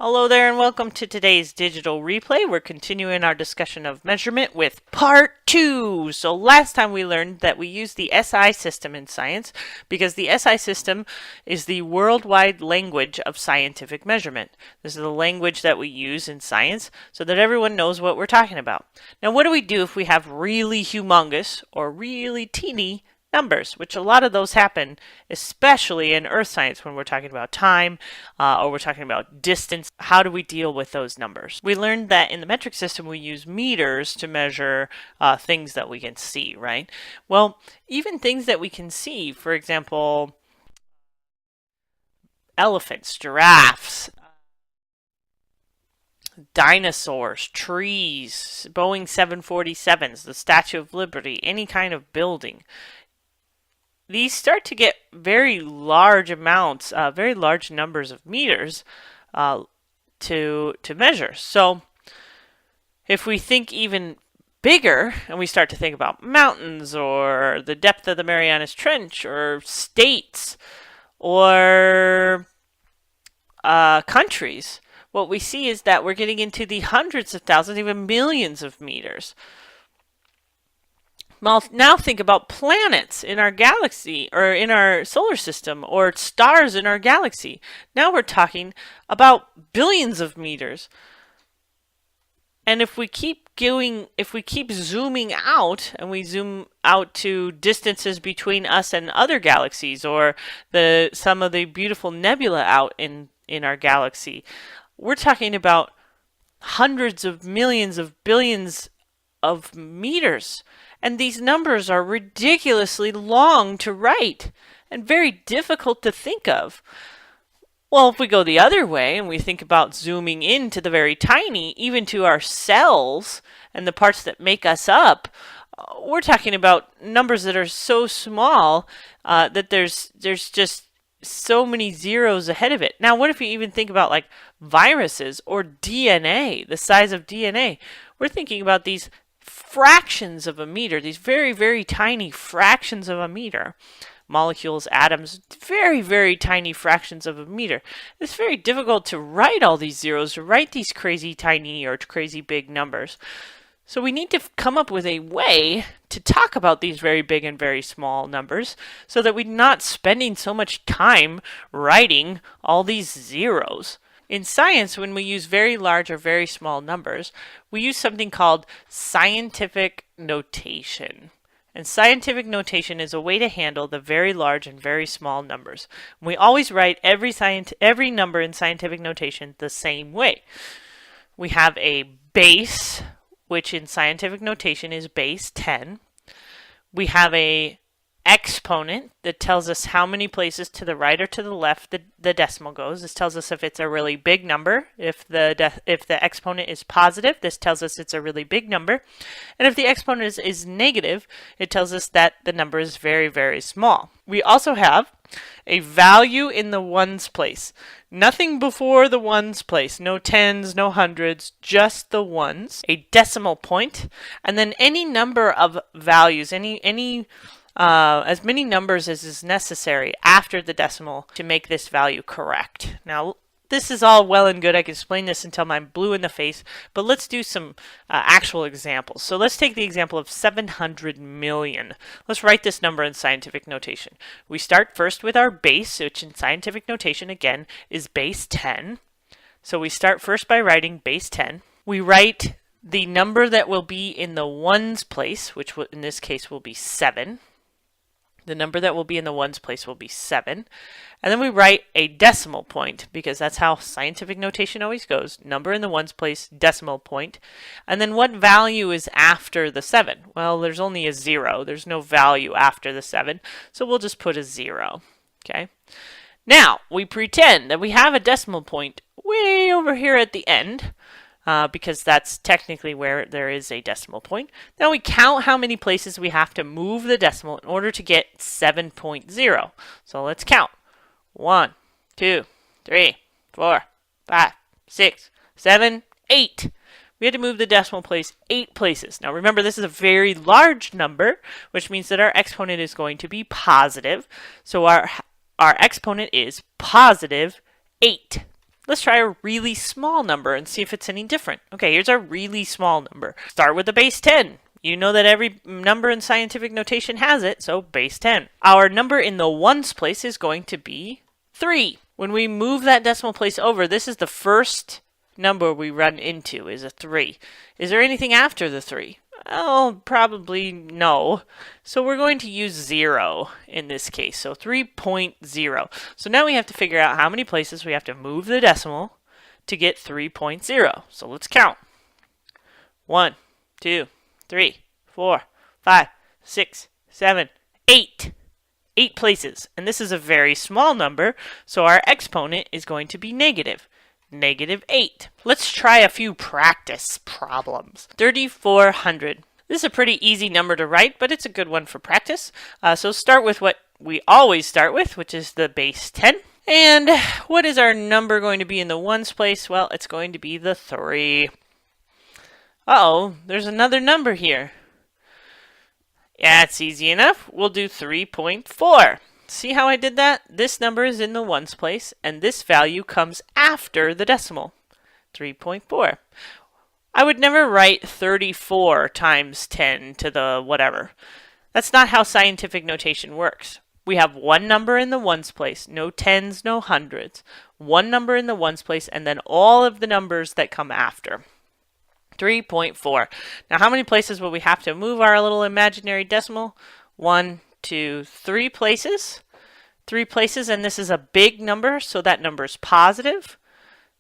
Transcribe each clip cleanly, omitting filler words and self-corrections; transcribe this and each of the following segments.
Hello there and welcome to today's digital replay. We're continuing our discussion of measurement with part 2. So last time we learned that we use the SI system in science because the SI system is the worldwide language of scientific measurement. This is the language that we use in science so that everyone knows what we're talking about. Now what do we do if we have really humongous or really teeny numbers, which a lot of those happen, especially in earth science when we're talking about time or we're talking about distance. How do we deal with those numbers? We learned that in the metric system we use meters to measure things that we can see, right? Well, even things that we can see, for example, elephants, giraffes, dinosaurs, trees, Boeing 747s, the Statue of Liberty, any kind of building. These start to get very large amounts, very large numbers of meters to measure. So if we think even bigger and we start to think about mountains or the depth of the Marianas Trench or states or countries, what we see is that we're getting into the hundreds of thousands, even millions of meters. Well, now think about planets in our galaxy or in our solar system or stars in our galaxy. Now we're talking about billions of meters. And if we keep zooming out and we zoom out to distances between us and other galaxies or some of the beautiful nebula out in our galaxy, we're talking about hundreds of millions of billions of meters. And these numbers are ridiculously long to write and very difficult to think of. Well, if we go the other way and we think about zooming into the very tiny, even to our cells and the parts that make us up, we're talking about numbers that are so small that there's just so many zeros ahead of it. Now, what if you even think about like viruses or DNA, the size of DNA? We're thinking about these fractions of a meter, these very, very tiny fractions of a meter. Molecules, atoms, very, very tiny fractions of a meter. It's very difficult to write all these zeros, to write these crazy tiny or crazy big numbers. So we need to come up with a way to talk about these very big and very small numbers so that we're not spending so much time writing all these zeros. In science, when we use very large or very small numbers, we use something called scientific notation. And scientific notation is a way to handle the very large and very small numbers. We always write every number in scientific notation the same way. We have a base, which in scientific notation is base 10. We have a exponent that tells us how many places to the right or to the left the decimal goes. This tells us if it's a really big number. If the exponent is positive, this tells us it's a really big number. And if the exponent is negative, it tells us that the number is very, very small. We also have a value in the ones place. Nothing before the ones place. No tens, no hundreds, just the ones. A decimal point, and then any number of values, as many numbers as is necessary after the decimal to make this value correct. Now, this is all well and good. I can explain this until I'm blue in the face, but let's do some actual examples. So let's take the example of 700 million. Let's write this number in scientific notation. We start first with our base, which in scientific notation, again, is base 10. So we start first by writing base 10. We write the number that will be in the ones place, which in this case will be 7. The number that will be in the ones place will be 7. And then we write a decimal point because that's how scientific notation always goes. Number in the ones place, decimal point. And then what value is after the 7? Well, there's only a 0. There's no value after the 7. So we'll just put a 0. Okay. Now, we pretend that we have a decimal point way over here at the end. Because that's technically where there is a decimal point. Now we count how many places we have to move the decimal in order to get 7.0. So let's count. 1, 2, 3, 4, 5, 6, 7, 8. We had to move the decimal place 8 places. Now remember, this is a very large number, which means that our exponent is going to be positive. So our exponent is positive 8. Let's try a really small number and see if it's any different. Okay, here's our really small number. Start with the base 10. You know that every number in scientific notation has it, so base 10. Our number in the ones place is going to be 3. When we move that decimal place over, this is the first number we run into, is a 3. Is there anything after the 3? Oh, probably no. So we're going to use 0 in this case, so 3.0. So now we have to figure out how many places we have to move the decimal to get 3.0. So let's count. 1, 2, 3, 4, 5, 6, 7, 8. 8 places. And this is a very small number, so our exponent is going to be negative. -8. Let's try a few practice problems. 3,400. This is a pretty easy number to write, but it's a good one for practice. So start with what we always start with, which is the base 10. And what is our number going to be in the ones place? Well, it's going to be the 3. Uh-oh, there's another number here. Yeah, it's easy enough. We'll do 3.4. See how I did that? This number is in the ones place, and this value comes after the decimal. 3.4. I would never write 34 times 10 to the whatever. That's not how scientific notation works. We have one number in the ones place, no tens, no hundreds. One number in the ones place, and then all of the numbers that come after. 3.4. Now, how many places will we have to move our little imaginary decimal? 1, 2, 3 places. 3 places, and this is a big number, so that number is positive.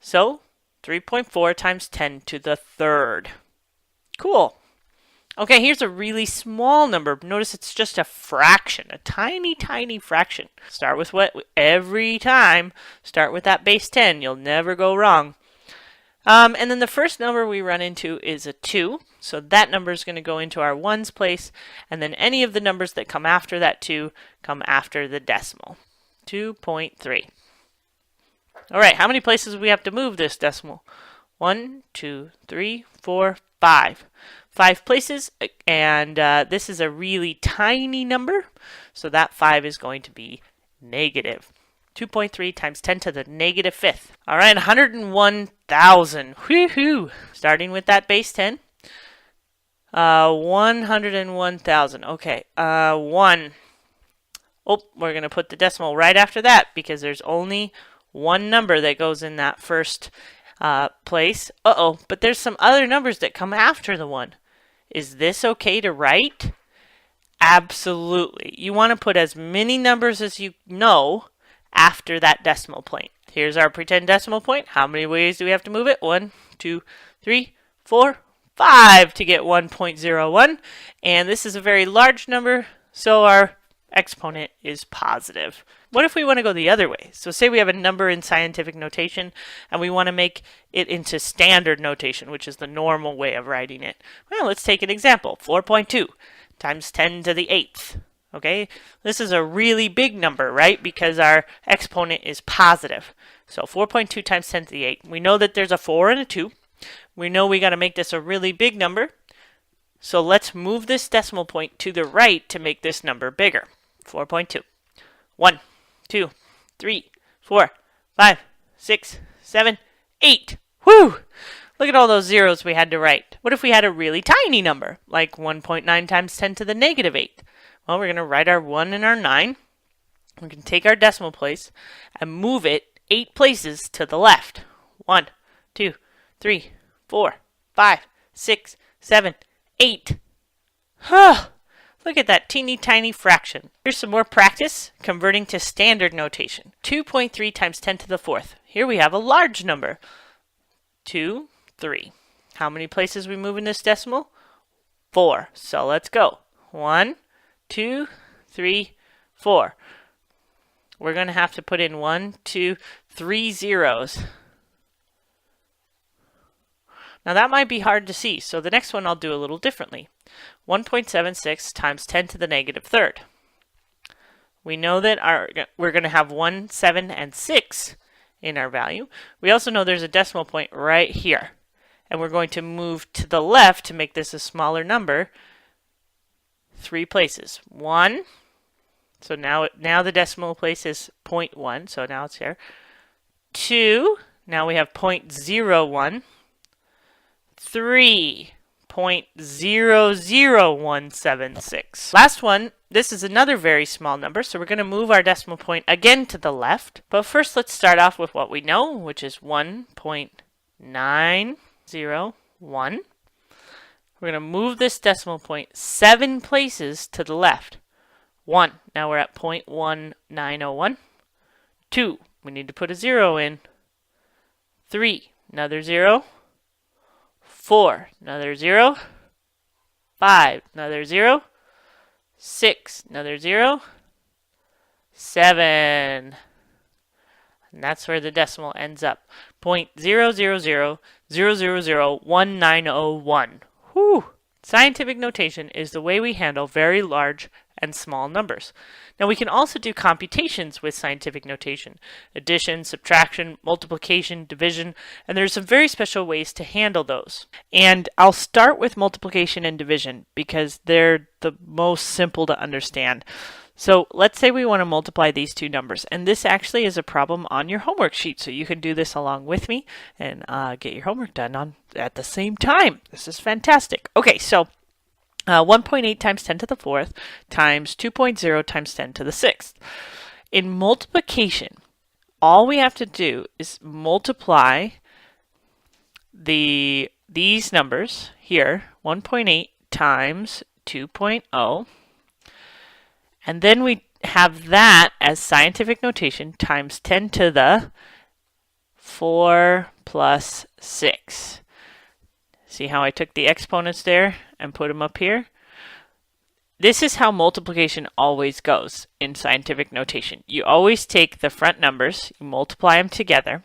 So 3.4 times 10 to the third. Cool. Okay, here's a really small number. Notice it's just a fraction, a tiny, tiny fraction. Start with what? Every time, start with that base 10. You'll never go wrong. And then the first number we run into is a 2. So that number is going to go into our ones place. And then any of the numbers that come after that 2 come after the decimal. 2.3. All right, how many places do we have to move this decimal? 1, 2, 3, 4, 5. 5 places. And this is a really tiny number. So that 5 is going to be negative. 2.3 times 10 to the -5th. All right, 101,000. Woohoo! Starting with that base 10. 101,000. Okay, 1. Oh, we're going to put the decimal right after that because there's only one number that goes in that first place. Uh-oh, but there's some other numbers that come after the 1. Is this okay to write? Absolutely. You want to put as many numbers as you know after that decimal point. Here's our pretend decimal point. How many ways do we have to move it? 1, 2, 3, 4, 5 to get 1.01. And this is a very large number, so our exponent is positive. What if we want to go the other way? So say we have a number in scientific notation and we want to make it into standard notation, which is the normal way of writing it. Well, let's take an example. 4.2 times 10 to the 8th. Okay, this is a really big number, right? Because our exponent is positive. So 4.2 times 10 to the 8. We know that there's a 4 and a 2. We know we got to make this a really big number. So let's move this decimal point to the right to make this number bigger. 4.2. 1, 2, 3, 4, 5, 6, 7, 8. Whew! Look at all those zeros we had to write. What if we had a really tiny number, like 1.9 times 10 to the -8? Well, we're going to write our 1 and our 9. We can take our decimal place and move it 8 places to the left. 1, 2, 3, 4, 5, 6, 7, 8. Huh! Look at that teeny tiny fraction. Here's some more practice converting to standard notation. 2.3 times 10 to the 4th. Here we have a large number. 2, 3. How many places we move in this decimal? 4. So let's go. 1, 2, 3, 4. We're going to have to put in 1, 2, 3 zeros. Now that might be hard to see, so the next one I'll do a little differently. 1.76 times 10 to the -3rd. We know that we're going to have 1, 7, and 6 in our value. We also know there's a decimal point right here. And we're going to move to the left to make this a smaller number. 3 places. 1. So now the decimal place is 0.1, so now it's here. 2. Now we have 0.01, 3.00176. Last one, this is another very small number, so we're going to move our decimal point again to the left. But first, let's start off with what we know, which is 1.901. We're going to move this decimal point 7 places to the left. 1, now we're at 0.1901. 2, we need to put a 0 in. 3, another 0. 4, another 0. 5, another 0. 6, another 0. 7. And that's where the decimal ends up. 0.000001901. Whew! Scientific notation is the way we handle very large and small numbers. Now we can also do computations with scientific notation. Addition, subtraction, multiplication, division, and there's some very special ways to handle those. And I'll start with multiplication and division because they're the most simple to understand. So let's say we want to multiply these two numbers, and this actually is a problem on your homework sheet, so you can do this along with me and get your homework done at the same time. This is fantastic. Okay, so 1.8 times 10 to the 4th times 2.0 times 10 to the 6th. In multiplication, all we have to do is multiply these numbers here, 1.8 times 2.0, and then we have that as scientific notation times 10 to the 4 plus 6. See how I took the exponents there and put them up here? This is how multiplication always goes in scientific notation. You always take the front numbers, you multiply them together,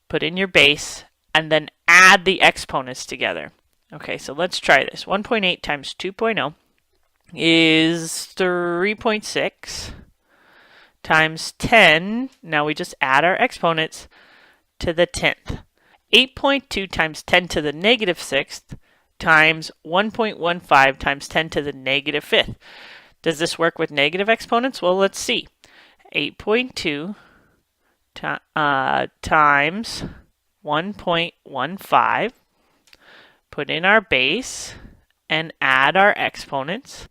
put in your base, and then add the exponents together. Okay, so let's try this. 1.8 times 2.0 is 3.6 times 10. Now we just add our exponents to the 10th. 8.2 times 10 to the negative 6th times 1.15 times 10 to the negative 5th. Does this work with negative exponents? Well, let's see. 8.2 times 1.15. Put in our base and add our exponents.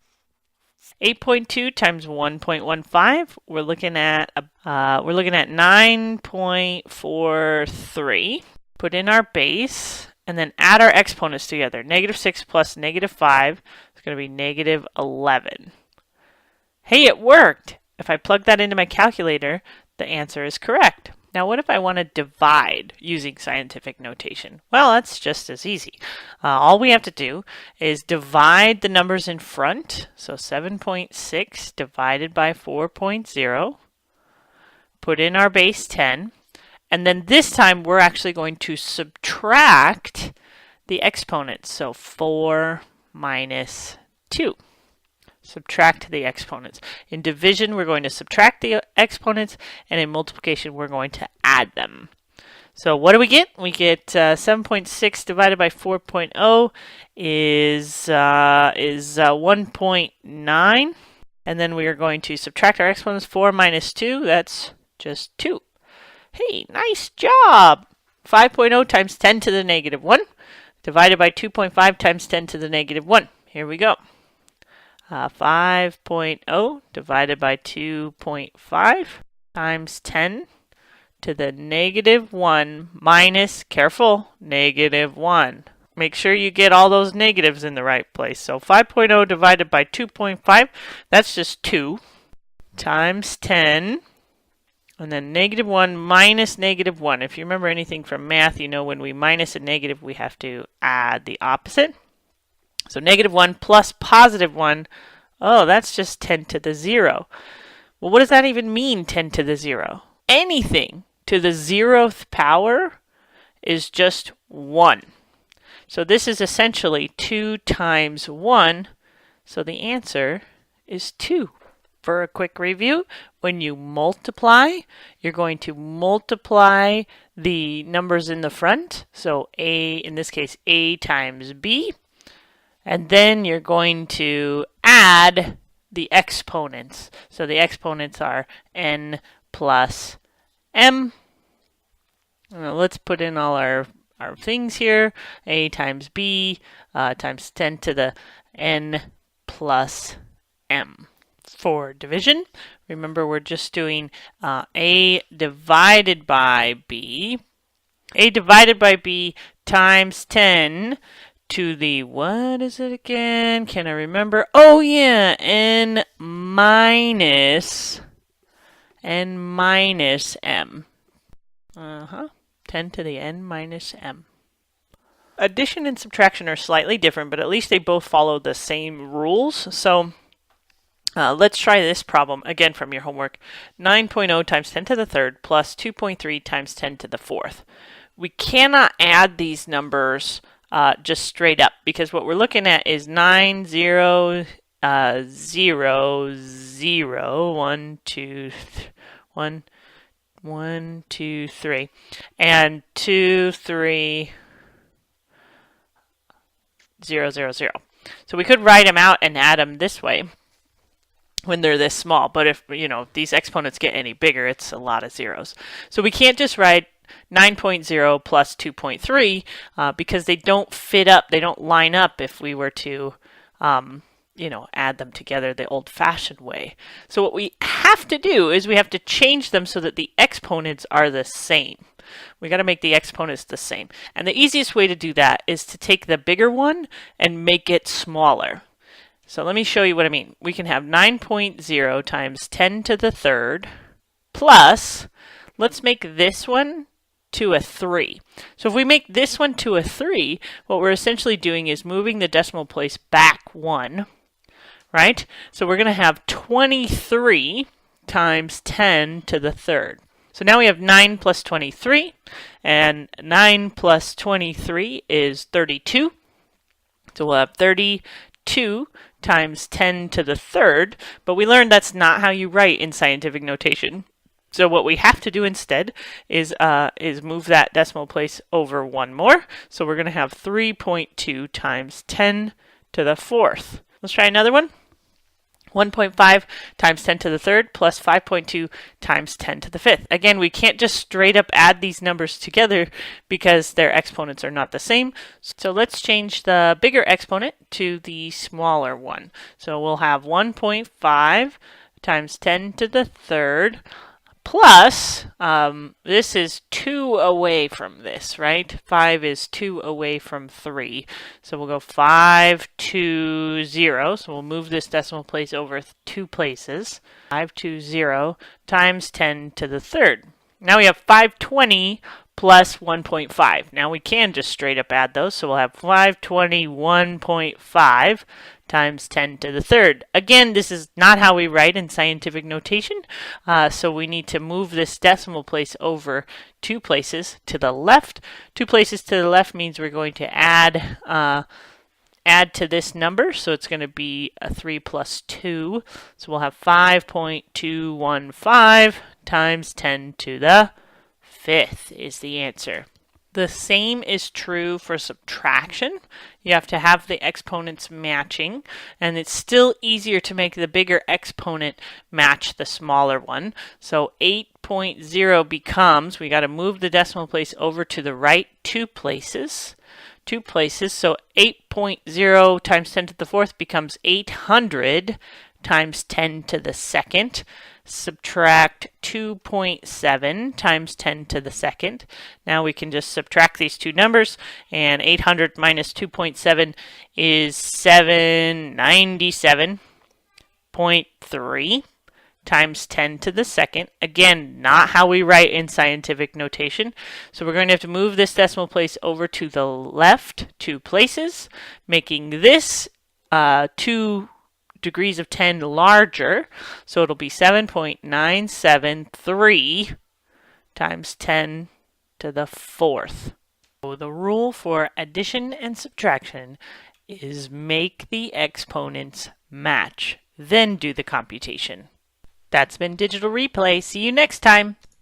8.2 times 1.15. We're looking at 9.43. Put in our base, and then add our exponents together. Negative 6 plus negative 5 is going to be negative 11. Hey, it worked! If I plug that into my calculator, the answer is correct. Now, what if I want to divide using scientific notation? Well, that's just as easy. All we have to do is divide the numbers in front. So 7.6 divided by 4.0. Put in our base 10. And then this time we're actually going to subtract the exponents. So 4 minus 2. Subtract the exponents. In division, we're going to subtract the exponents, and in multiplication, we're going to add them. So what do we get? We get 7.6 divided by 4.0 is 1.9. And then we are going to subtract our exponents. 4 minus 2, that's just 2. Hey, nice job! 5.0 times 10 to the negative 1 divided by 2.5 times 10 to the negative 1. Here we go. 5.0 divided by 2.5 times 10 to the negative 1 minus, careful, negative 1. Make sure you get all those negatives in the right place. So 5.0 divided by 2.5, that's just 2 times 10. And then negative 1 minus negative 1. If you remember anything from math, you know when we minus a negative, we have to add the opposite. So negative 1 plus positive 1, oh, that's just 10 to the 0. Well, what does that even mean, 10 to the 0? Anything to the 0th power is just 1. So this is essentially 2 times 1, so the answer is 2. For a quick review, when you multiply, you're going to multiply the numbers in the front. So A, in this case, A times B. And then you're going to add the exponents. So the exponents are n plus m. Let's put in all our things here. A times b times 10 to the n plus m. For division, remember we're just doing a divided by b. A divided by b times 10 to the, what is it again? Can I remember? Oh yeah, n minus m. 10 to the n minus m. Addition and subtraction are slightly different, but at least they both follow the same rules. So let's try this problem again from your homework. 9.0 times 10 to the third plus 2.3 times 10 to the fourth. We cannot add these numbers just straight up, because what we're looking at is 9, 0, 0, 0, 1, 2, 1, 1, 2, 3, and 2, 3, 0, 0, 0. So we could write them out and add them this way when they're this small, but if these exponents get any bigger, it's a lot of zeros. So we can't just write 9.0 plus 2.3 because they don't fit up, they don't line up if we were to add them together the old-fashioned way. So what we have to do is we have to change them so that the exponents are the same. We got to make the exponents the same. And the easiest way to do that is to take the bigger one and make it smaller. So let me show you what I mean. We can have 9.0 times 10 to the third plus, let's make this one to a 3. So if we make this one to a 3, what we're essentially doing is moving the decimal place back 1, right? So we're going to have 23 times 10 to the third. So now we have 9 plus 23, and 9 plus 23 is 32. So we'll have 32 times 10 to the third, but we learned that's not how you write in scientific notation. So what we have to do instead is move that decimal place over one more. So we're going to have 3.2 times 10 to the fourth. Let's try another one. 1.5 times 10 to the third plus 5.2 times 10 to the fifth. Again, we can't just straight up add these numbers together because their exponents are not the same. So let's change the bigger exponent to the smaller one. So we'll have 1.5 times 10 to the third plus, this is 2 away from this, right? 5 is 2 away from 3. So we'll go 5, 2, 0. So we'll move this decimal place over 2 places. 5, 2, 0 times 10 to the third. Now we have 520 plus 1.5. Now we can just straight up add those. So we'll have 521.5 times 10 to the third. Again, this is not how we write in scientific notation, so we need to move this decimal place over 2 places to the left. 2 places to the left means we're going to add to this number, so it's going to be a 3 plus 2. So we'll have 5.215 times 10 to the fifth is the answer. The same is true for subtraction. You have to have the exponents matching, and it's still easier to make the bigger exponent match the smaller one. So 8.0 becomes, we got to move the decimal place over to the right 2 places. 2 places, so 8.0 times 10 to the fourth becomes 800 times 10 to the second. Subtract 2.7 times 10 to the second. Now we can just subtract these two numbers, and 800 minus 2.7 is 797.3 times 10 to the second. Again, not how we write in scientific notation. So we're going to have to move this decimal place over to the left 2 places, making this 2 degrees of 10 larger, so it'll be 7.973 times 10 to the fourth. So the rule for addition and subtraction is make the exponents match, then do the computation. That's been Digital Replay. See you next time.